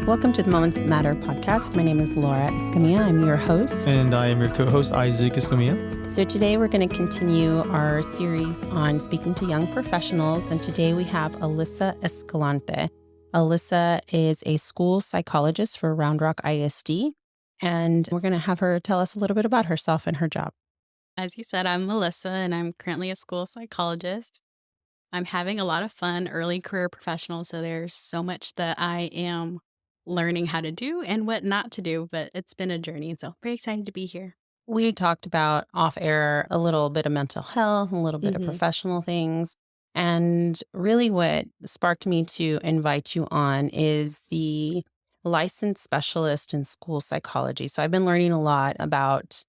Welcome to the Moments That Matter podcast. My name is Laura Escamilla. I'm your host. And I am your co-host, Isaac Escamilla. So today we're going to continue our series on speaking to young professionals. And today we have Alyssa Escalante. Alyssa is a school psychologist for Round Rock ISD. And we're going to have her tell us a little bit about herself and her job. As you said, I'm Alyssa, and I'm currently a school psychologist. I'm having a lot of fun, early career professional, so there's so much that I am learning how to do and what not to do, but it's been a journey, so very excited to be here. We talked about off air a little bit of mental health, a little bit of professional things. And really what sparked me to invite you on is the licensed specialist in school psychology. So I've been learning a lot about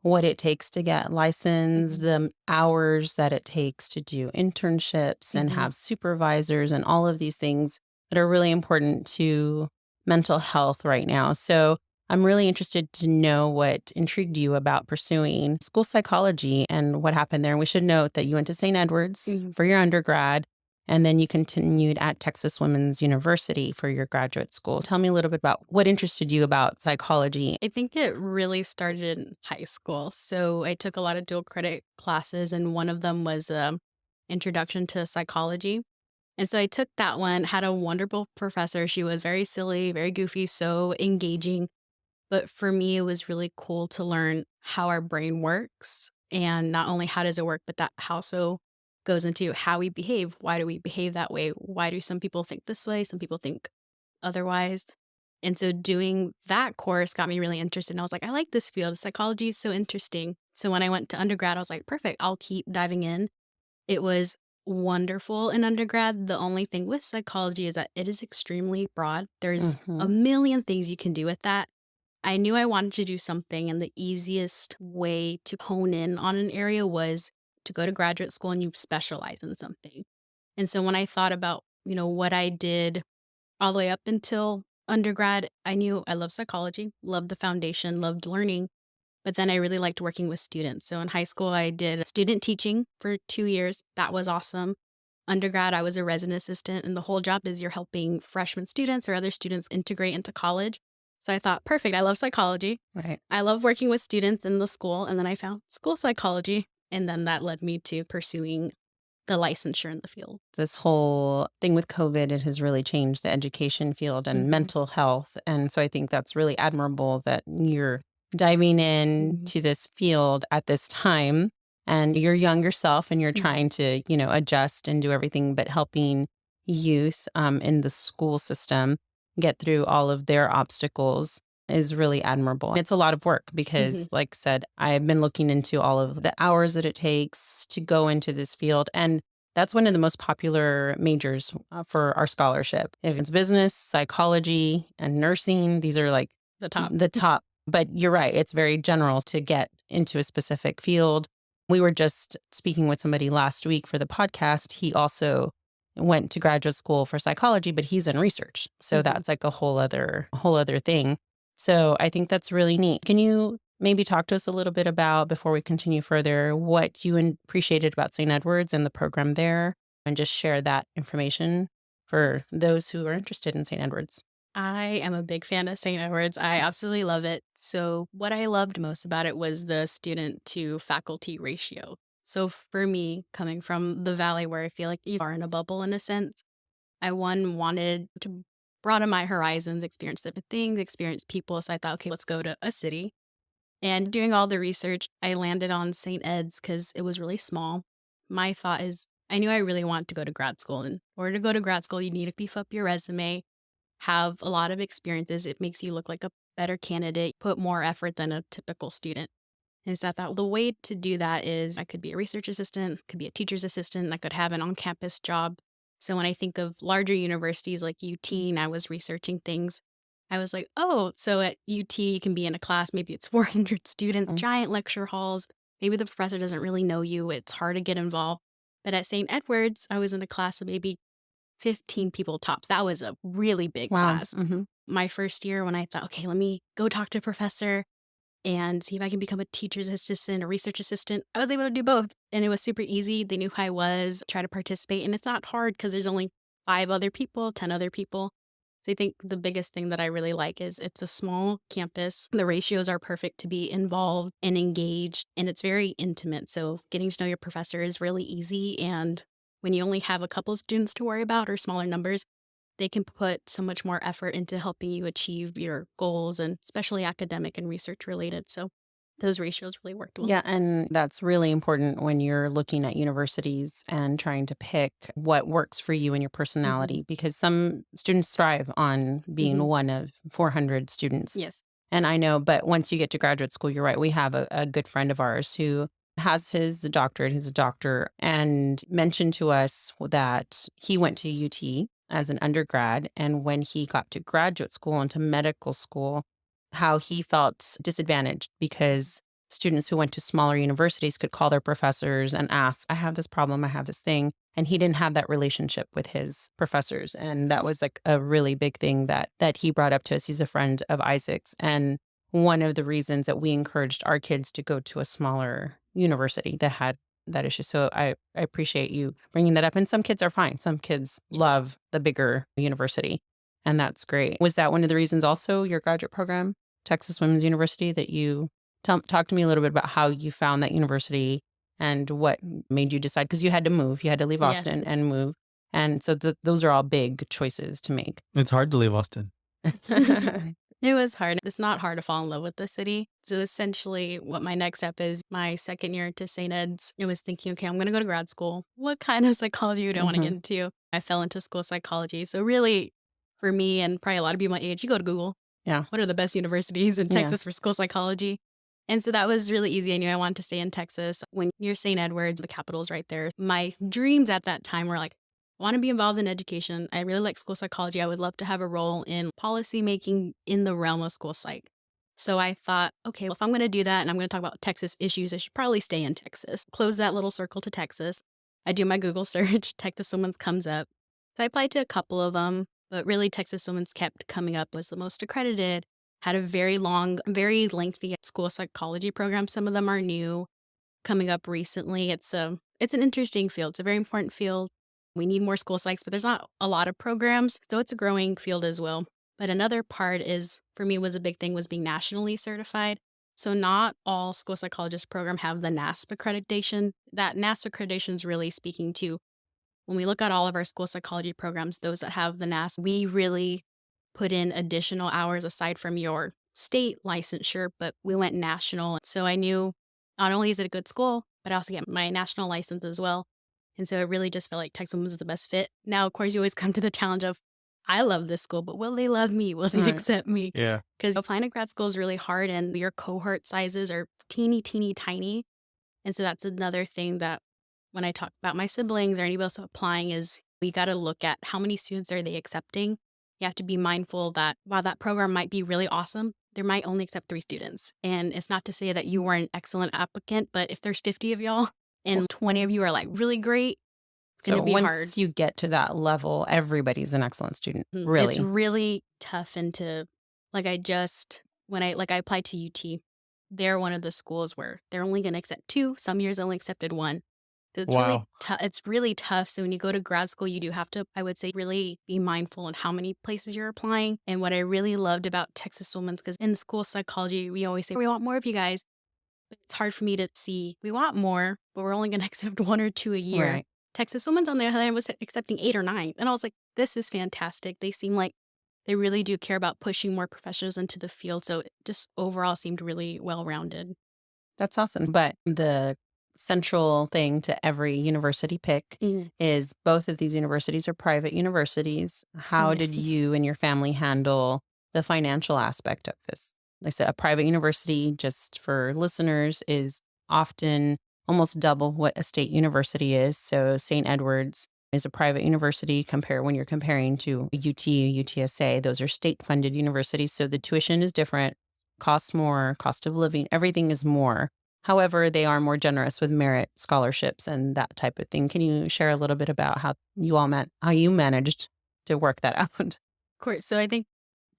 what it takes to get licensed, the hours that it takes to do internships and have supervisors and all of these things that are really important to mental health right now. So I'm really interested to know what intrigued you about pursuing school psychology and what happened there. And we should note that you went to St. Edward's for your undergrad, and then you continued at Texas Women's University for your graduate school. Tell me a little bit about what interested you about psychology. I think it really started in high school. So I took a lot of dual credit classes, and one of them was Introduction to Psychology. And so I took that one, had a wonderful professor. She was very silly, very goofy, so engaging. But for me, it was really cool to learn how our brain works, and not only how does it work, but that also goes into how we behave. Why do we behave that way? Why do some people think this way? Some people think otherwise. And so doing that course got me really interested. And I was like, I like this field. Psychology is so interesting. So when I went to undergrad, I was like, perfect, I'll keep diving in. It was wonderful in undergrad. The only thing with psychology is that it is extremely broad. There's a million things you can do with that. I knew I wanted to do something, and the easiest way to hone in on an area was to go to graduate school and you specialize in something. And so when I thought about, what I did all the way up until undergrad, I knew I loved psychology, loved the foundation, loved learning, but then I really liked working with students. So in high school, I did student teaching for 2 years. That was awesome. Undergrad, I was a resident assistant, and the whole job is you're helping freshman students or other students integrate into college. So I thought, perfect, I love psychology. Right. I love working with students in the school. And then I found school psychology. And then that led me to pursuing the licensure in the field. This whole thing with COVID, it has really changed the education field and mental health. And so I think that's really admirable that you're diving in to this field at this time, and you're young yourself and you're trying to, adjust and do everything, but helping youth in the school system get through all of their obstacles is really admirable. It's a lot of work because, like I said, I've been looking into all of the hours that it takes to go into this field. And that's one of the most popular majors for our scholarship. If it's business, psychology, and nursing, these are like The top. the top. But you're right, it's very general to get into a specific field. We were just speaking with somebody last week for the podcast. He also went to graduate school for psychology, but he's in research. So that's like a whole other thing. So I think that's really neat. Can you maybe talk to us a little bit about, before we continue further, what you appreciated about St. Edward's and the program there, and just share that information for those who are interested in St. Edward's? I am a big fan of St. Edward's. I absolutely love it. So what I loved most about it was the student to faculty ratio. So for me, coming from the Valley where I feel like you are in a bubble in a sense, I wanted to broaden my horizons, experience different things, experience people. So I thought, okay, let's go to a city. And doing all the research, I landed on St. Ed's because it was really small. My thought is, I knew I really wanted to go to grad school. And in order to go to grad school, you need to beef up your resume, have a lot of experiences. It makes you look like a better candidate, put more effort than a typical student. And so I thought the way to do that is I could be a research assistant, could be a teacher's assistant, I could have an on-campus job. So when I think of larger universities like UT and I was researching things, I was like, oh, so at UT you can be in a class, maybe it's 400 students, giant lecture halls. Maybe the professor doesn't really know you. It's hard to get involved. But at St. Edward's, I was in a class of maybe 15 people tops. That was a really big class. My first year when I thought, okay, let me go talk to a professor and see if I can become a teacher's assistant, a research assistant. I was able to do both. And it was super easy. They knew who I was, try to participate. And it's not hard because there's only 5 other people, 10 other people. So I think the biggest thing that I really like is it's a small campus. The ratios are perfect to be involved and engaged, and it's very intimate. So getting to know your professor is really easy. And when you only have a couple of students to worry about or smaller numbers, they can put so much more effort into helping you achieve your goals, and especially academic and research related. So those ratios really worked well. Yeah, and that's really important when you're looking at universities and trying to pick what works for you and your Hmm. personality, because some students thrive on being Hmm. one of 400 students. Yes. And I know, but once you get to graduate school, you're right. We have a good friend of ours who has his doctorate, he's a doctor, and mentioned to us that he went to UT as an undergrad. And when he got to graduate school and to medical school, how he felt disadvantaged because students who went to smaller universities could call their professors and ask, I have this problem, I have this thing. And he didn't have that relationship with his professors. And that was like a really big thing that he brought up to us. He's a friend of Isaac's. And one of the reasons that we encouraged our kids to go to a smaller university that had that issue. So I appreciate you bringing that up. And some kids are fine. Some kids Yes. love the bigger university. And that's great. Was that one of the reasons also your graduate program, Texas Women's University, that you talk to me a little bit about how you found that university and what made you decide? Because you had to move, you had to leave Yes. Austin and move. And so those are all big choices to make. It's hard to leave Austin. It was hard. It's not hard to fall in love with the city. So essentially, what my next step is my second year to St. Ed's, I was thinking, okay, I'm going to go to grad school. What kind of psychology do I want to Hmm. get into? I fell into school psychology. So really, for me and probably a lot of people my age, you go to Google. Yeah. What are the best universities in Yeah. Texas for school psychology? And so that was really easy. I knew I wanted to stay in Texas. When you're St. Edward's, the capital's right there. My dreams at that time were like, I want to be involved in education. I really like school psychology. I would love to have a role in policy making in the realm of school psych. So I thought, okay, well, if I'm going to do that and I'm going to talk about Texas issues, I should probably stay in Texas. Close that little circle to Texas. I do my Google search, Texas Women's comes up. So I applied to a couple of them, but really Texas Women's kept coming up, was the most accredited, had a very long, very lengthy school psychology program. Some of them are new, coming up recently. It's an interesting field. It's a very important field. We need more school psychs, but there's not a lot of programs, so it's a growing field as well. But another part is, for me, was a big thing, was being nationally certified. So not all school psychologist program have the NASP accreditation. That NASP accreditation is really speaking to, when we look at all of our school psychology programs, those that have the NASP, we really put in additional hours aside from your state licensure, but we went national. So I knew not only is it a good school, but I also get my national license as well. And so it really just felt like Texas was the best fit. Now, of course, you always come to the challenge of, I love this school, but will they love me? Will they Right. accept me? Yeah. Because applying to grad school is really hard and your cohort sizes are teeny, teeny, tiny. And so that's another thing that when I talk about my siblings or anybody else applying is we got to look at how many students are they accepting. You have to be mindful that while that program might be really awesome, they might only accept 3 students. And it's not to say that you were an excellent applicant, but if there's 50 of y'all and 20 of you are like really great, it's going So to be hard. once you get to that level, everybody's an excellent student, It's really. really tough and to like I applied to UT, they're one of the schools where they're only going to accept 2. Some years only accepted 1. So it's really Wow. it's really tough. So when you go to grad school, you do have to, I would say, really be mindful on how many places you're applying. And what I really loved about Texas Women's, because in school psychology, we always say, we want more of you guys. But it's hard for me to see, we want more, but we're only going to accept 1 or 2 a year. Right. Texas Women's, on the other hand, was accepting 8 or 9. And I was like, this is fantastic. They seem like they really do care about pushing more professionals into the field. So it just overall seemed really well rounded. That's awesome. But the central thing to every university pick Mm. is both of these universities are private universities. How Yes. did you and your family handle the financial aspect of this? Like I said, a private university, just for listeners, is often almost double what a state university is. So St. Edward's is a private university compare when you're comparing to UT, UTSA. Those are state funded universities. So the tuition is different, costs more, cost of living, everything is more. However, they are more generous with merit scholarships and that type of thing. Can you share a little bit about how you managed to work that out? Of course. So I think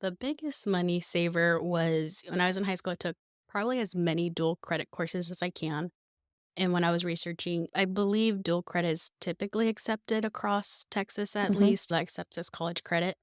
the biggest money saver was when I was in high school, I took probably as many dual credit courses as I can. And when I was researching, I believe dual credit is typically accepted across Texas, at Hmm. least, that accepts as college credit.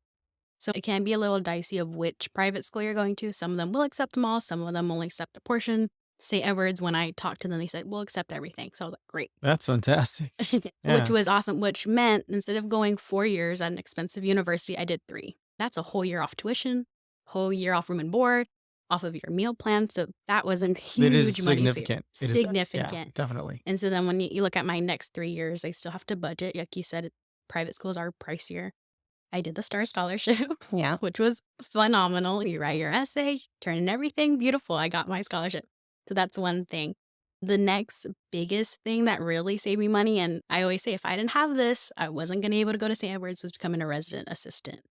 So it can be a little dicey of which private school you're going to. Some of them will accept them all. Some of them only accept a portion. St. Edward's, when I talked to them, they said, we'll accept everything. So I was like, great. That's fantastic. Which Yeah. was awesome, which meant instead of going 4 years at an expensive university, I did 3. That's a whole year off tuition, whole year off room and board, off of your meal plan. So that was a It is huge money saver. significant. It is, yeah, Significant. definitely. And so then when you look at my next 3 years, I still have to budget. Like you said, private schools are pricier. I did the STAR scholarship, Yeah. which was phenomenal. You write your essay, turn in everything, beautiful. I got my scholarship. So that's one thing. The next biggest thing that really saved me money, and I always say if I didn't have this, I wasn't going to be able to go to St. Edward's, was becoming a resident assistant.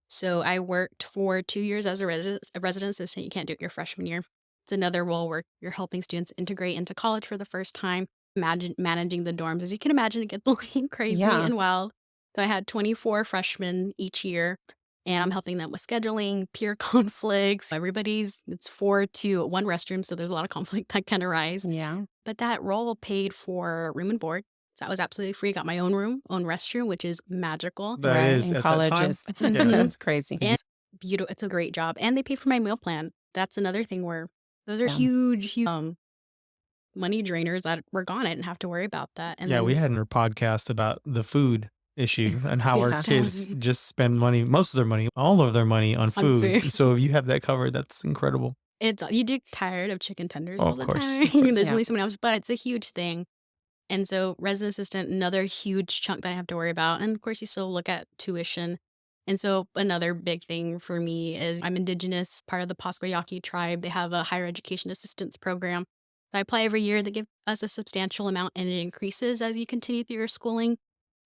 So I worked for 2 years as a resident assistant. You can't do it your freshman year. It's another role where you're helping students integrate into college for the first time, managing the dorms. As you can imagine, it gets crazy Yeah. and wild. So I had 24 freshmen each year, and I'm helping them with scheduling, peer conflicts. It's 4 to 1 restroom, so there's a lot of conflict that can arise. Yeah. But that role paid for room and board. So that was absolutely free. Got my own room, own restroom, which is magical. That Right. is In at that time. colleges. Yeah. It's crazy. And beautiful. It's a great job. And they pay for my meal plan. That's another thing where those are Yeah. huge money drainers that were gone. I didn't have to worry about that. And Yeah, we then had in our podcast about the food issue and how our Yeah. kids just spend money, most of their money, all of their money on food. food. So if you have that covered, that's incredible. you do get tired of chicken tenders Oh, all of the course, time. of course. There's Yeah. only someone else, but it's a huge thing. And so resident assistant, another huge chunk that I have to worry about. And of course, you still look at tuition. And so another big thing for me is I'm Indigenous, part of the Pasquayaki tribe. They have a higher education assistance program. So I apply every year. They give us a substantial amount, and it increases as you continue through your schooling.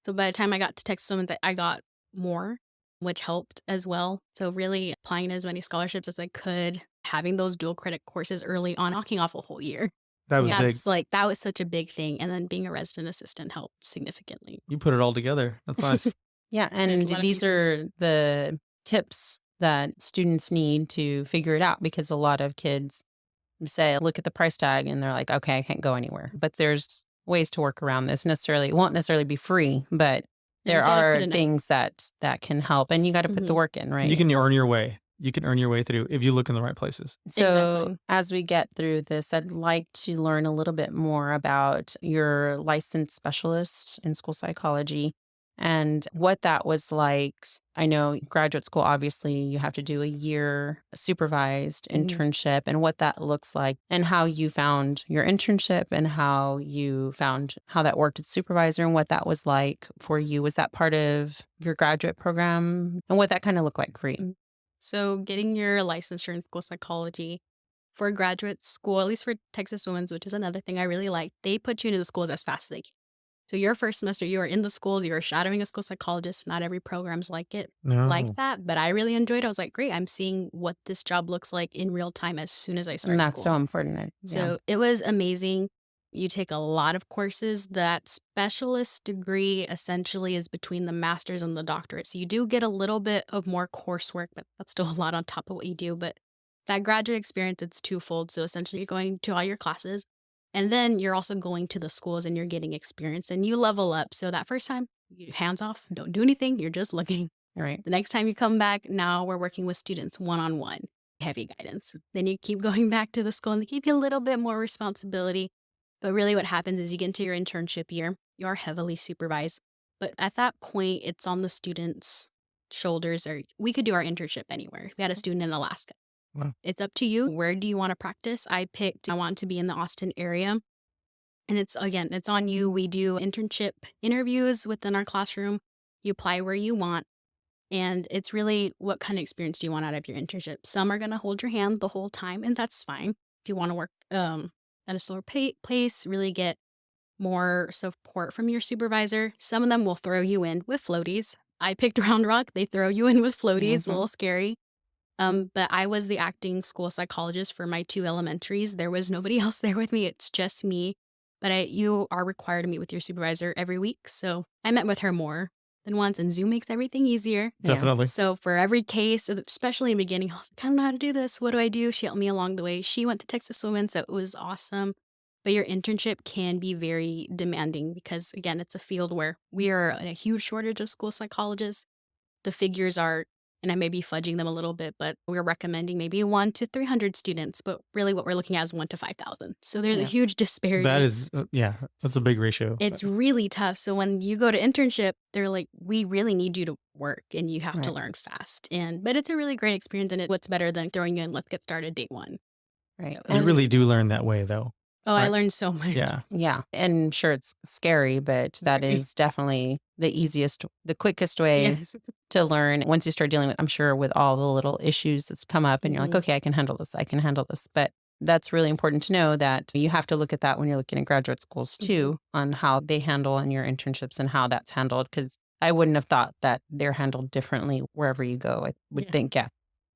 So by the time I got to Texas Women, I got more, which helped as well. So really applying as many scholarships as I could, having those dual credit courses early on, knocking off a whole year. That was big. That was such a big thing. And then being a resident assistant helped significantly. You put it all together. That's nice. Yeah. There's a And lot of these pieces. are the tips that students need to figure it out, because a lot of kids say, look at the price tag, and they're like, okay, I can't go anywhere. But there's ways to work around this. It won't necessarily be free, but Yeah, there you gotta are put in things that can help, and you got to put the Mhm. work in, right? You can earn your way. You can earn your way through if you look in the right places. So Exactly. as we get through this, I'd like to learn a little bit more about your licensed specialist in school psychology and what that was like. I know graduate school, obviously, you have to do a year supervised Mhm. internship, and what that looks like, and how you found your internship, and how you found how that worked with supervisor, and what that was like for you. Was that part of your graduate program, and what that kind of looked like for you? So getting your licensure in school psychology for graduate school, at least for Texas Women's, which is another thing I really like, they put you into the schools as fast as they can. So your first semester, you are in the schools, you are shadowing a school psychologist. Not every program's like No. that, but I really enjoyed it. I was like, great, I'm seeing what this job looks like in real time as soon as I start And that's school. so important. Yeah. So it was amazing. You take a lot of courses. That specialist degree essentially is between the master's and the doctorate. So you do get a little bit of more coursework, but that's still a lot on top of what you do. But that graduate experience, it's twofold. So essentially, you're going to all your classes, and then you're also going to the schools and you're getting experience, and you level up. So that first time, you hands off, don't do anything. You're just looking. Right. The next time you come back, now we're working with students one-on-one, heavy guidance. Then you keep going back to the school and they give you a little bit more responsibility. But really what happens is you get into your internship year, you are heavily supervised. But at that point, it's on the students' shoulders, or we could do our internship anywhere. We had a student in Alaska. Wow. It's up to you. Where do you want to practice? I want to be in the Austin area. And it's on you. We do internship interviews within our classroom. You apply where you want. And it's really, what kind of experience do you want out of your internship? Some are going to hold your hand the whole time, and that's fine. If you want to work at a slower pace, really get more support from your supervisor. Some of them will throw you in with floaties. I picked Round Rock. They throw you in with floaties, a little scary. But I was the acting school psychologist for my 2 elementaries. There was nobody else there with me. It's just me. But you are required to meet with your supervisor every week. So I met with her more than once, and Zoom makes everything easier. Yeah. Definitely. So for every case, especially in the beginning, I was like, I don't know how to do this. What do I do? She helped me along the way. She went to Texas Women, so it was awesome. But your internship can be very demanding because, again, it's a field where we are in a huge shortage of school psychologists. The figures are and I may be fudging them a little bit, but we're recommending maybe 1 to 300 students, but really what we're looking at is 1 to 5,000. So there's a Yeah. huge That disparity. is, that's a big ratio. It's really tough. So when you go to internship, they're like, we really need you to work and you have to Right. learn fast. But it's a really great experience. And what's better than throwing you in, let's get started day one. Right. So it You was And really just, do learn that way, though, oh, I right? learned so much. Yeah. yeah, and sure, it's scary, but that Very. is definitely the quickest way Yes. to learn once you start dealing with, I'm sure, with all the little issues that's come up and you're like, Mhm. okay, I can handle this. I can handle this. But that's really important to know that you have to look at that when you're looking at graduate schools Mhm. too, on how they handle on your internships and how that's handled. Because I wouldn't have thought that they're handled differently wherever you go. I would Yeah. think, yeah,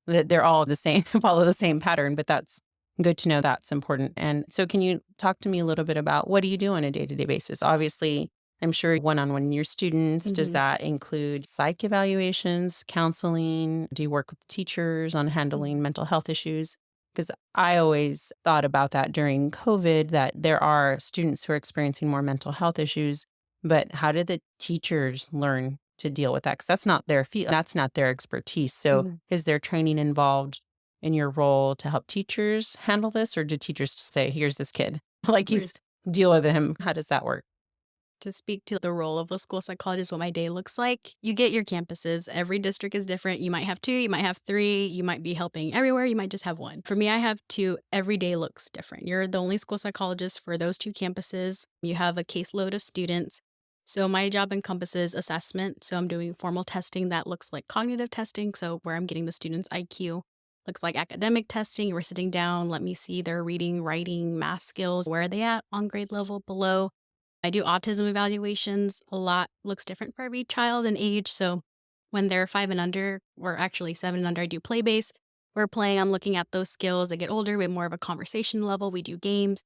that they're all the same, follow the same pattern, but that's good to know that's important. And so can you talk to me a little bit about what do you do on a day-to-day basis? Obviously, I'm sure one-on-one your students, does Mhm. that include psych evaluations, counseling? Do you work with teachers on handling Mhm. mental health issues? Because I always thought about that during COVID, that there are students who are experiencing more mental health issues, but how did the teachers learn to deal with that? Because that's not their field, that's not their expertise. So Mhm. is there training involved in your role to help teachers handle this, or do teachers just say, here's this kid, like he's deal with him? How does that work? To speak to the role of a school psychologist, what my day looks like, you get your campuses. Every district is different. You might have 2, you might have 3, you might be helping everywhere, you might just have 1. For me, I have 2. Every day looks different. You're the only school psychologist for those 2 campuses. You have a caseload of students. So my job encompasses assessment. So I'm doing formal testing that looks like cognitive testing, so where I'm getting the students' IQ. Looks like academic testing. We're sitting down, let me see their reading, writing, math skills. Where are they at on grade level, below? I do autism evaluations. A lot looks different for every child and age. So when they're 5 and under, or actually 7 and under, I do play based. We're playing on looking at those skills. They get older, we have more of a conversation level. We do games.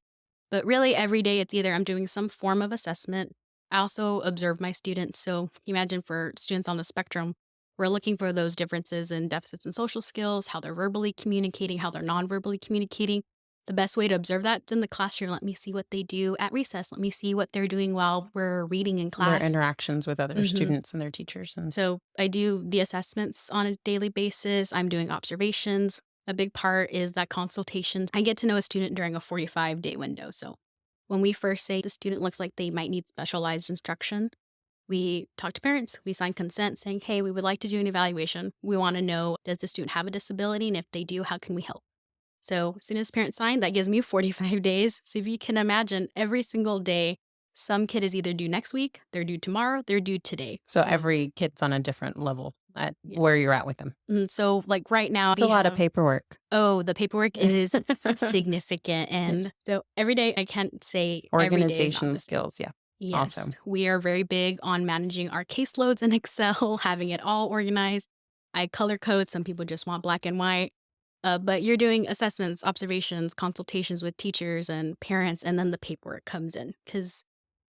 But really, every day it's either I'm doing some form of assessment. I also observe my students. So imagine for students on the spectrum, we're looking for those differences in deficits in social skills, how they're verbally communicating, how they're non-verbally communicating. The best way to observe that is in the classroom. Let me see what they do at recess. Let me see what they're doing while we're reading in Their class. interactions with other hmm students and their teachers. And So I do the assessments on a daily basis. I'm doing observations. A big part is that consultations. I get to know a student during a 45-day window. So when we first say the student looks like they might need specialized instruction, we talk to parents, we sign consent saying, hey, we would like to do an evaluation. We want to know, does the student have a disability? And if they do, how can we help? So as soon as parents sign, that gives me 45 days. So if you can imagine, every single day, some kid is either due next week, they're due tomorrow, they're due today. so every kid's on a different level at where Yes. you're at with them. So like right now, It's a we lot of have, paperwork. oh, the paperwork is significant. And so every day, I can't say every day is not Organization the same. skills, yeah. Yes, Also, we are very big on managing our caseloads in Excel, having it all organized. I color code. Some people just want black and white. But you're doing assessments, observations, consultations with teachers and parents, and then the paperwork comes in. Because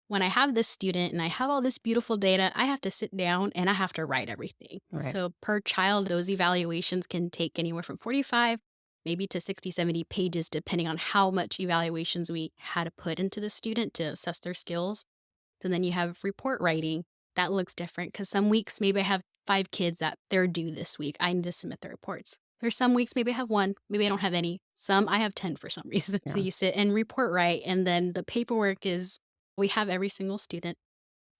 when I have this student and I have all this beautiful data, I have to sit down and I have to write everything. right. So per child, those evaluations can take anywhere from 45, maybe to 60, 70 pages, depending on how much evaluations we had to put into the student to assess their skills. And then you have report writing. That looks different because some weeks maybe I have 5 kids that they're due this week. I need to submit the reports. There's some weeks maybe I have 1, maybe I don't have any. Some I have 10 for some reason. So Yeah. you sit and report write, and then the paperwork is we have every single student.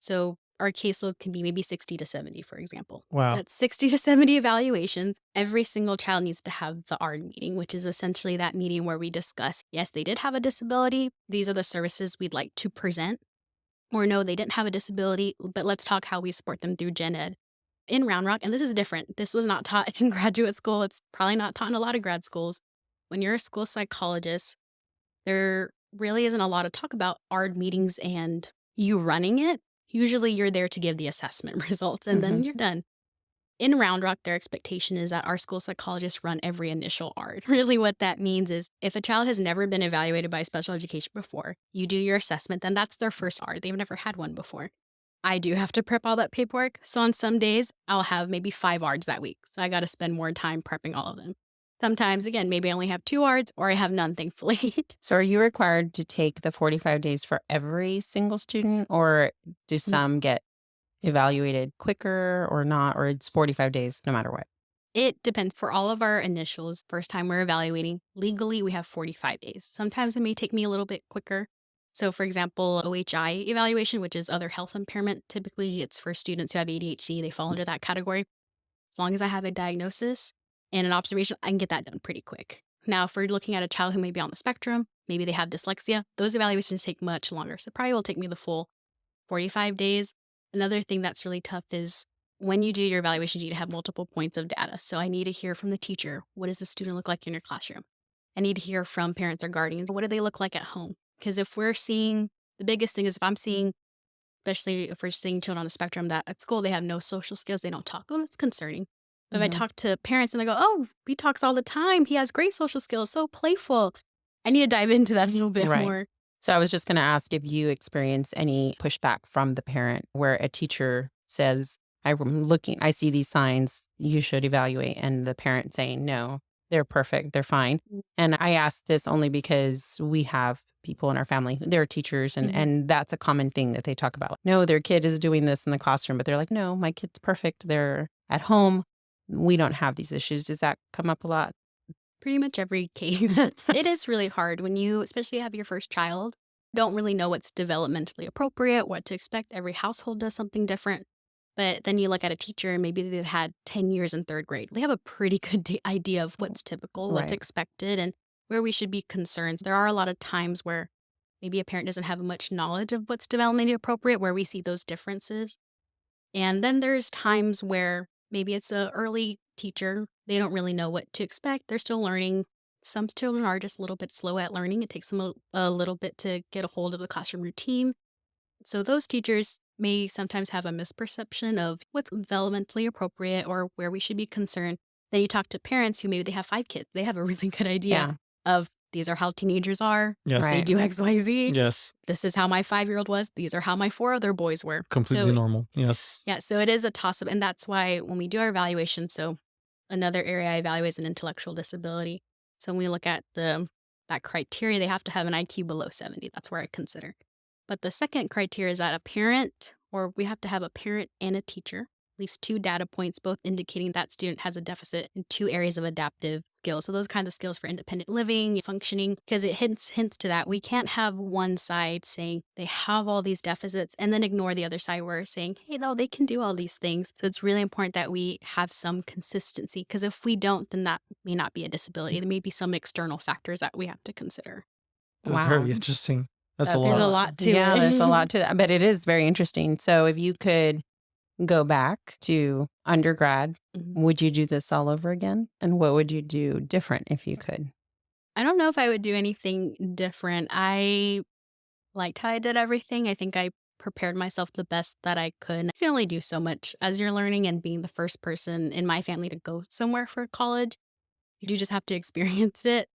So our caseload can be maybe 60 to 70, for example. Wow. That's 60 to 70 evaluations. Every single child needs to have the ARD meeting, which is essentially that meeting where we discuss, yes, they did have a disability. These are the services we'd like to present. Or no, they didn't have a disability, but let's talk how we support them through gen ed. In Round Rock, and this is different. This was not taught in graduate school. It's probably not taught in a lot of grad schools. When you're a school psychologist, there really isn't a lot of talk about ARD meetings and you running it. Usually you're there to give the assessment results and then Mhm. you're done. In Round Rock, their expectation is that our school psychologists run every initial ARD. Really, what that means is if a child has never been evaluated by special education before, you do your assessment, then that's their first ARD. They've never had one before. I do have to prep all that paperwork. So on some days, I'll have maybe 5 ARDs that week. So I got to spend more time prepping all of them. Sometimes, again, maybe I only have 2 ARDs or I have none, thankfully. So are you required to take the 45 days for every single student, or do some get evaluated quicker or not, or it's 45 days no matter what? It depends. For all of our initials, first time we're evaluating, legally we have 45 days. Sometimes it may take me a little bit quicker. So, for example, OHI evaluation, which is other health impairment, typically it's for students who have ADHD. They fall under that category. As long as I have a diagnosis and an observation, I can get that done pretty quick. Now, if we're looking at a child who may be on the spectrum, maybe they have dyslexia, those evaluations take much longer. So, probably will take me the full 45 days. Another thing that's really tough is when you do your evaluation, you need to have multiple points of data. So I need to hear from the teacher, what does the student look like in your classroom? I need to hear from parents or guardians, what do they look like at home? Because if we're seeing, the biggest thing is if I'm seeing, especially if we're seeing children on the spectrum that at school they have no social skills, they don't talk. Oh, that's concerning. But if I Mhm. talk to parents and they go, oh, he talks all the time. He has great social skills, so playful. I need to dive into that a little bit Right. more. So I was just going to ask if you experience any pushback from the parent where a teacher says, I see these signs, you should evaluate. And the parent saying, no, they're perfect, they're fine. And I ask this only because we have people in our family, they're teachers, Mhm. and that's a common thing that they talk about. No, their kid is doing this in the classroom, but they're like, no, my kid's perfect. They're at home. We don't have these issues. Does that come up a lot? Pretty much every case. It is really hard when you, especially have your first child, don't really know what's developmentally appropriate, what to expect. Every household does something different. But then you look at a teacher and maybe they've had 10 years in third grade. They have a pretty good idea of what's typical, what's Right. expected, and where we should be concerned. There are a lot of times where maybe a parent doesn't have much knowledge of what's developmentally appropriate, where we see those differences. And then there's times where maybe it's a early teacher. They don't really know what to expect. They're still learning. Some children are just a little bit slow at learning. It takes them a little bit to get a hold of the classroom routine. So those teachers may sometimes have a misperception of what's developmentally appropriate or where we should be concerned. Then you talk to parents who maybe they have 5 kids. They have a really good idea Yeah. of these are how teenagers are. Yes. They Right. do XYZ. Yes. This is how my 5-year-old was. These are how my 4 other boys were. Completely So normal. Yes. yeah, so it is a toss up. And that's why when we do our evaluation, so another area I evaluate is an intellectual disability. So when we look at that criteria, they have to have an IQ below 70. That's where I consider. But the second criteria is that a parent, or we have to have a parent and a teacher, at least 2 data points, both indicating that student has a deficit in 2 areas of adaptive skills. So those kinds of skills for independent living, functioning, because it hints to that. We can't have one side saying they have all these deficits and then ignore the other side where we're saying, hey, no, they can do all these things. So it's really important that we have some consistency, because if we don't, then that may not be a disability. There may be some external factors that we have to consider. That's Wow. very interesting. That's a That's There's a lot. lot to Yeah, it. there's a lot to that, but it is very interesting. So if you could go back to undergrad, Mhm. would you do this all over again? And what would you do different if you could? I don't know if I would do anything different. I liked how I did everything. I think I prepared myself the best that I could. You can only do so much as you're learning, and being the first person in my family to go somewhere for college. You do just have to experience it.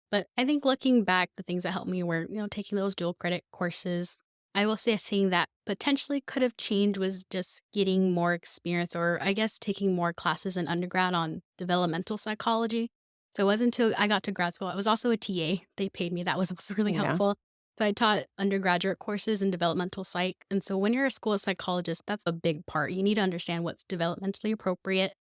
But I think looking back, the things that helped me were, taking those dual credit courses. I will say a thing that potentially could have changed was just getting more experience, or I guess taking more classes in undergrad on developmental psychology. So it wasn't until I got to grad school. I was also a TA. They paid me. That was also really Yeah. helpful. So I taught undergraduate courses in developmental psych. And so when you're a school psychologist, that's a big part. You need to understand what's developmentally appropriate,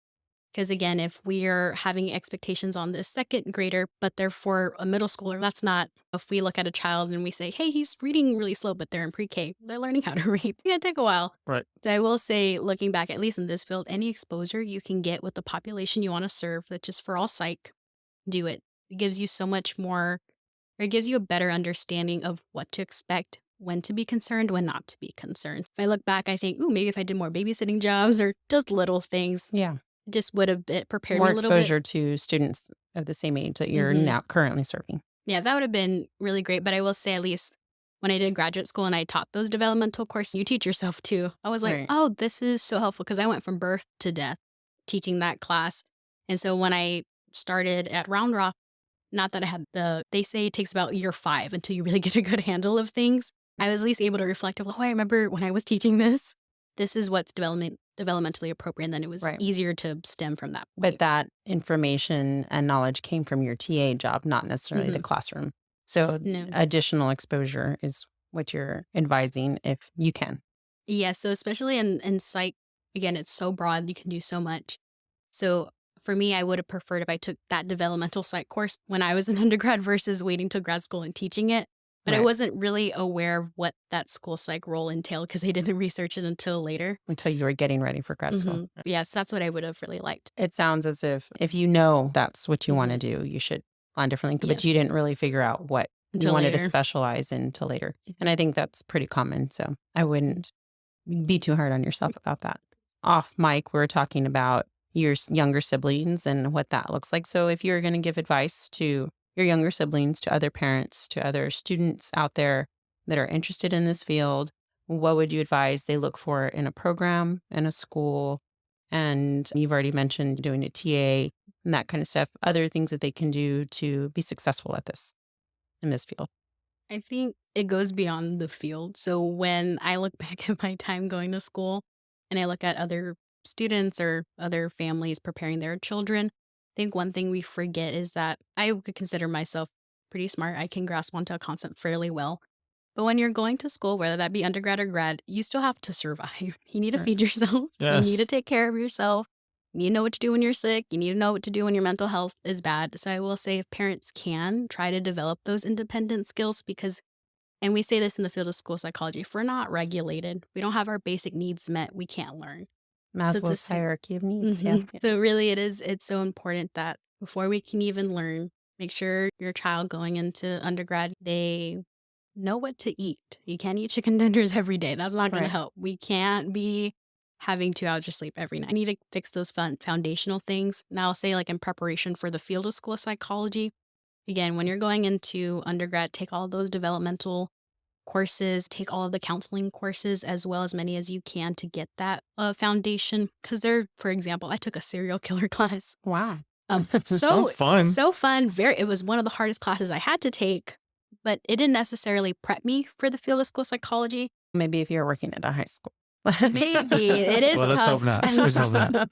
because again, if we're having expectations on this second grader, but they're for a middle schooler, that's not. If we look at a child and we say, hey, he's reading really slow, but they're in pre-K, they're learning how to read. It's going to take a while. Right. So I will say, looking back, at least in this field, any exposure you can get with the population you want to serve, that's just for all psych, do it. It gives you so much more, or it gives you a better understanding of what to expect, when to be concerned, when not to be concerned. If I look back, I think, ooh, maybe if I did more babysitting jobs or just little things, Yeah. just would have prepared me More a little bit. exposure to students of the same age that you're Mhm. now currently serving. Yeah, that would have been really great. But I will say, at least when I did graduate school and I taught those developmental courses, you teach yourself too. I was like, Right. oh, this is so helpful, because I went from birth to death teaching that class. And so when I started at Round Rock, not that I had they say it takes about year 5 until you really get a good handle of things. I was at least able to reflect of, oh, I remember when I was teaching this. This is what's developmentally appropriate. And then it was Right. easier to stem from that But point. that information and knowledge came from your TA job, not necessarily the classroom. So No. additional exposure is what you're advising if you can. Yeah, so especially in psych, again, it's so broad, you can do so much. So For me, I would have preferred if I took that developmental psych course when I was an undergrad versus waiting till grad school and teaching it. But I Right. wasn't really aware of what that school psych role entailed because I didn't research it until later. Until you were getting ready for grad school. Yes, that's what I would have really liked. It sounds as if you know that's what you want to Mhm. do, you should plan differently, but you Yes, didn't really figure out what you until wanted to later. specialize in till later. And Mhm. I think that's pretty common. So I wouldn't be too hard on yourself about that. Off mic, we were talking about your younger siblings and what that looks like. So if you're going to give advice to your younger siblings, to other parents, to other students out there that are interested in this field, what would you advise they look for in a program, in a school? And you've already mentioned doing a TA and that kind of stuff, other things that they can do to be successful at this in this field. I think it goes beyond the field. So when I look back at my time going to school and I look at other students or other families preparing their children, I think one thing we forget is that I would consider myself pretty smart. I can grasp onto a concept fairly well. But when you're going to school, whether that be undergrad or grad, you still have to survive. You need to Right. feed yourself. You need to Yes. take care of yourself. You need to know what to do when you're sick. You need to know what to do when your mental health is bad. So I will say if parents can try to develop those independent skills because and we say this in the field of school psychology, if we're not regulated, we don't have our basic needs met, we can't learn. So it's a Maslow's hierarchy of needs. Yeah. Mhm. So really it's so important that before we can even learn, make sure your child going into undergrad, they know what to eat. You can't eat chicken tenders every day. That's not going to Right. help. We can't be having 2 hours of sleep every night. I need to fix those foundational things. Now, I'll say like in preparation for the field of school psychology, again, when you're going into undergrad, take all those developmental courses, take all of the counseling courses as well as many as you can to get that foundation. Because there, for example, I took a serial killer class. Wow. Sounds fun. So fun. It was one of the hardest classes I had to take, but it didn't necessarily prep me for the field of school psychology. Maybe if you're working at a high school. Maybe it is Well, let's hope tough. not. Let's hope not.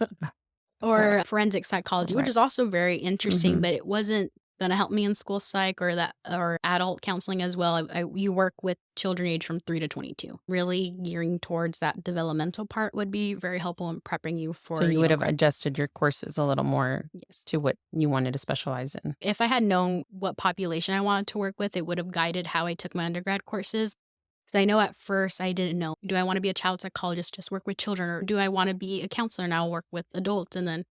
Or forensic psychology, which Right. is also very interesting, Mhm. but it wasn't going to help me in school psych or that or adult counseling as well. You work with children age from 3 to 22. Really gearing towards that developmental part would be very helpful in prepping you So for, you would have grad. adjusted your courses a little more Yes. to what you wanted to specialize in. If I had known what population I wanted to work with, it would have guided how I took my undergrad courses. Because I know at first I didn't know, do I want to be a child psychologist, just work with children, or do I want to be a counselor and I'll work with adults? And then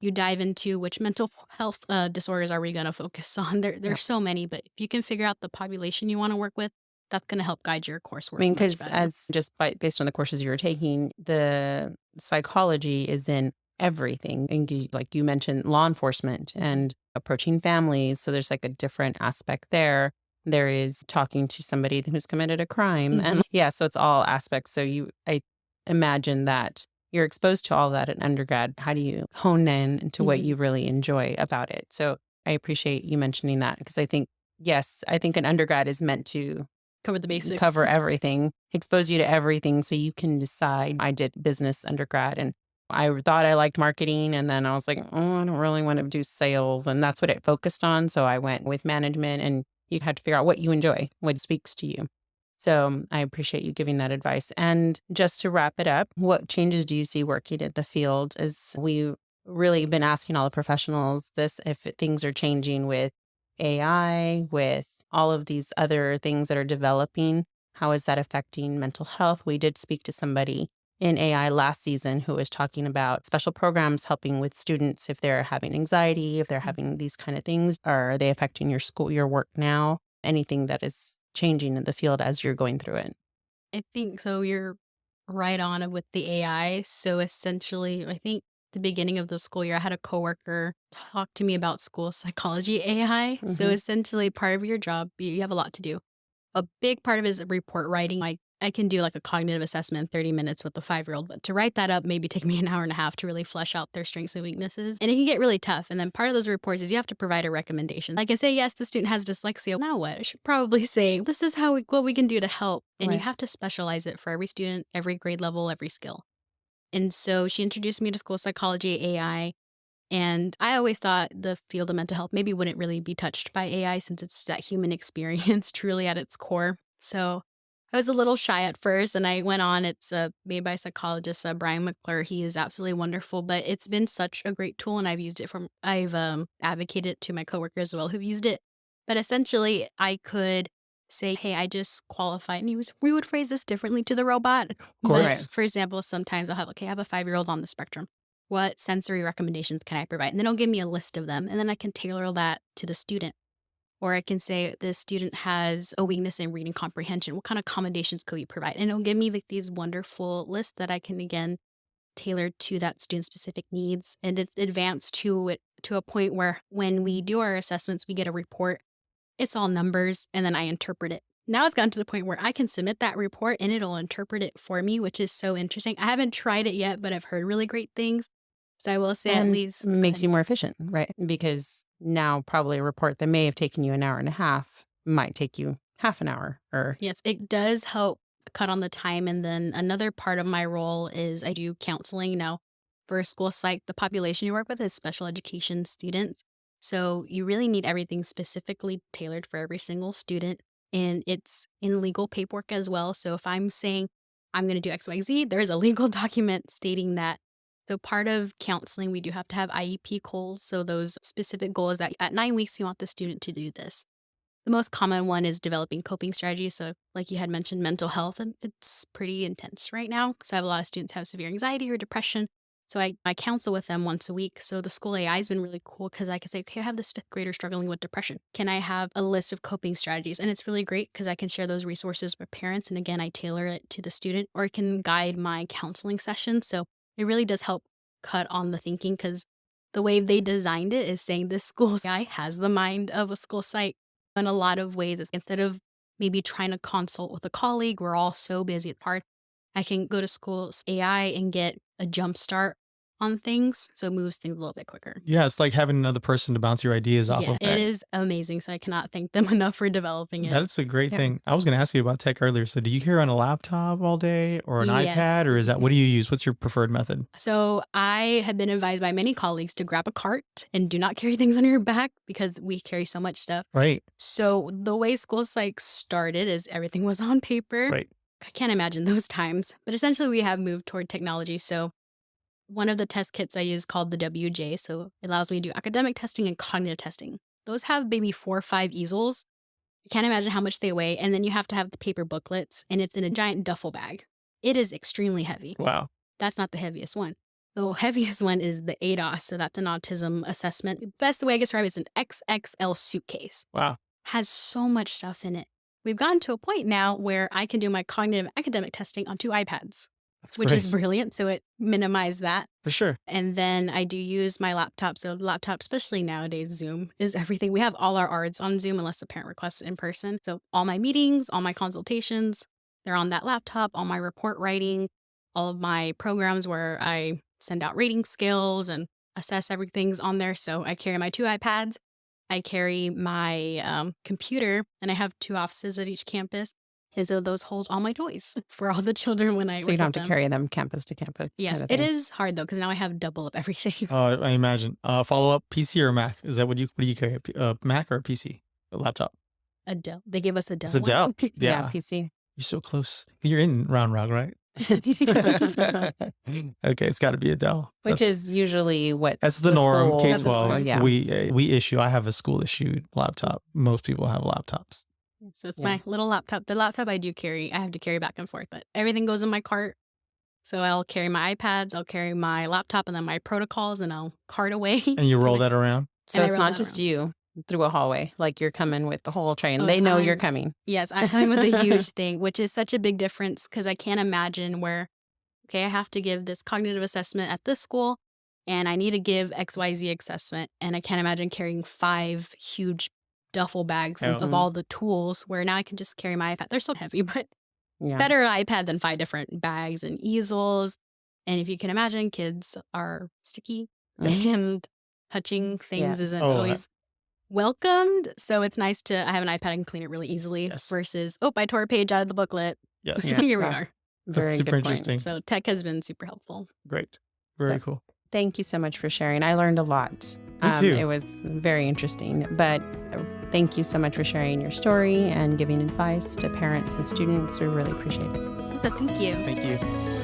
you dive into which mental health disorders are we going to focus on. Yeah. There's so many, but if you can figure out the population you want to work with, that's going to help guide your I coursework mean, much because better. as just based on the courses you were taking, the psychology is in everything. And like you mentioned, law enforcement Mhm. and approaching families. So there's like a different aspect there. There is talking to somebody who's committed a crime. And Mhm. yeah, so it's all aspects. So I imagine that you're exposed to all that in undergrad. How do you hone in into what Mhm. you really enjoy about it? So I appreciate you mentioning that because I think, yes, I think an undergrad is meant to Cover the basics. cover everything, expose you to everything so you can decide. I did business undergrad and I thought I liked marketing. And then I was like, oh, I don't really want to do sales. And that's what it focused on. So I went with management and you had to figure out what you enjoy, what speaks to you. So I appreciate you giving that advice. And just to wrap it up, what changes do you see working in the field? As we've really been asking all the professionals this, if things are changing with AI, with all of these other things that are developing, how is that affecting mental health? We did speak to somebody in AI last season who was talking about special programs helping with students if they're having anxiety, if they're having these kind of things. Are they affecting your school, your work now? Anything that is changing in the field as you're going through it? I think so. You're right on with the AI. So essentially, I think the beginning of the school year, I had a coworker talk to me about school psychology AI. So Hmm. essentially, part of your job, you have a lot to do. A big part of it is report writing. I can do like a cognitive assessment in 30 minutes with a 5-year-old, but to write that up maybe take me an hour and a half to really flesh out their strengths and weaknesses. And it can get really tough. And then part of those reports is you have to provide a recommendation. Like I say, yes, the student has dyslexia. Now what? I should probably say, this is what we can do to help. And you Right. have to specialize it for every student, every grade level, every skill. And so she introduced me to school psychology, AI, and I always thought the field of mental health maybe wouldn't really be touched by AI since it's that human experience truly at its core. So I was a little shy at first, and I went on. It's made by psychologist Brian McClure. He is absolutely wonderful, but it's been such a great tool, and I've used it from. I've advocated it to my coworkers as well who've used it. But essentially, I could say, "Hey, I just qualified," and we would phrase this differently to the robot. Of But course. for example, sometimes I'll have, okay, I have a 5-year-old on the spectrum. What sensory recommendations can I provide? And then it'll give me a list of them, and then I can tailor that to the student. Or I can say this student has a weakness in reading comprehension. What kind of accommodations could we provide? And it'll give me like these wonderful lists that I can again tailor to that student's specific needs. And it's advanced to it to a point where when we do our assessments, we get a report. It's all numbers, and then I interpret it. Now it's gotten to the point where I can submit that report and it'll interpret it for me, which is so interesting. I haven't tried it yet, but I've heard really great things. So I will say at And least makes you more efficient, right? Because now probably a report that may have taken you an hour and a half might take you half an hour or yes, it does help cut on the time. And then another part of my role is I do counseling. Now, for a school psych, the population you work with is special education students. So you really need everything specifically tailored for every single student. And it's in legal paperwork as well. So if I'm saying I'm going to do XYZ, there's a legal document stating that. So part of counseling, we do have to have IEP goals. So those specific goals that at 9 weeks, we want the student to do this. The most common one is developing coping strategies. So like you had mentioned, mental health, and it's pretty intense right now. So I have a lot of students who have severe anxiety or depression. So I counsel with them once a week. So the school AI has been really cool because I can say, okay, I have this 5th grader struggling with depression. Can I have a list of coping strategies? And it's really great because I can share those resources with parents. And again, I tailor it to the student, or it can guide my counseling session. So it really does help cut on the thinking, because the way they designed it is saying this school AI has the mind of a school psych. In a lot of ways, it's instead of maybe trying to consult with a colleague, we're all so busy, it's hard. I can go to school's AI and get a jump start on things, so it moves things a little bit quicker. Yeah, it's like having another person to bounce your ideas off Yeah, of. it is amazing. So I cannot thank them enough for developing it. That's a great Yeah. thing. I was going to ask you about tech earlier. So do you carry on a laptop all day or an Yes. iPad, or is that, what do you use? What's your preferred method? So I have been advised by many colleagues to grab a cart and do not carry things on your back because we carry so much stuff. Right. So the way school psych started is everything was on paper. Right. I can't imagine those times, but essentially we have moved toward technology. So one of the test kits I use called the WJ, so it allows me to do academic testing and cognitive testing. Those have maybe 4 or 5 easels. I can't imagine how much they weigh. And then you have to have the paper booklets, and it's in a giant duffel bag. It is extremely heavy. Wow. That's not the heaviest one. The heaviest one is the ADOS, so that's an autism assessment. The best way I can describe it is an XXL suitcase. Wow. Has so much stuff in it. We've gotten to a point now where I can do my cognitive academic testing on 2 iPads. That's Which great. is brilliant. So it minimized that. For sure. And then I do use my laptop. So laptop, especially nowadays, Zoom is everything. We have all our ARDs on Zoom unless the parent requests it in person. So all my meetings, all my consultations, they're on that laptop, all my report writing, all of my programs where I send out rating scales and assess everything's on there. So I carry my 2 iPads. I carry my computer, and I have 2 offices at each campus. And so those hold all my toys for all the children when I so work you don't with have to them. carry them campus to campus. Yes, kind of it thing. is hard though, because now I have double of everything. I imagine. Follow up, PC or Mac? Is that what do you carry? A Mac or a PC? A laptop? A Dell. They give us a Dell. It's a Dell. one. Yeah, Yeah. PC. You're so close. You're in Round Rock, right? Okay, it's got to be a Dell. Which is usually what That's the norm. school- That's the K-12. norm. Yeah. We issue. I have a school issued laptop. Most people have laptops. So it's Yeah. my little laptop. The laptop I do carry, I have to carry back and forth, but everything goes in my cart. So I'll carry my iPads, I'll carry my laptop, and then my protocols, and I'll cart away. And you to roll my- that around. So And I it's roll not that just around. you through a hallway, like you're coming with the whole train. Oh, They know you're I'm- coming. Yes, I'm coming with a huge thing, which is such a big difference because I can't imagine where, okay, I have to give this cognitive assessment at this school and I need to give XYZ assessment. And I can't imagine carrying 5 huge duffel bags Yeah. of all the tools where now I can just carry my iPad. They're so heavy, but Yeah. better iPad than 5 different bags and easels. And if you can imagine, kids are sticky Mhm. and touching things isn't Oh, always welcomed. So it's nice to I have an iPad and clean it really easily Yes. versus, oh, I tore a page out of the booklet. Yes. Yeah. Here we Yeah. are. Very super good point. interesting. So tech has been super helpful. Great. Very Yeah. cool. Thank you so much for sharing. I learned a lot. Me too. It was very interesting, but Thank you so much for sharing your story and giving advice to parents and students. We really appreciate it. Thank you. Thank you.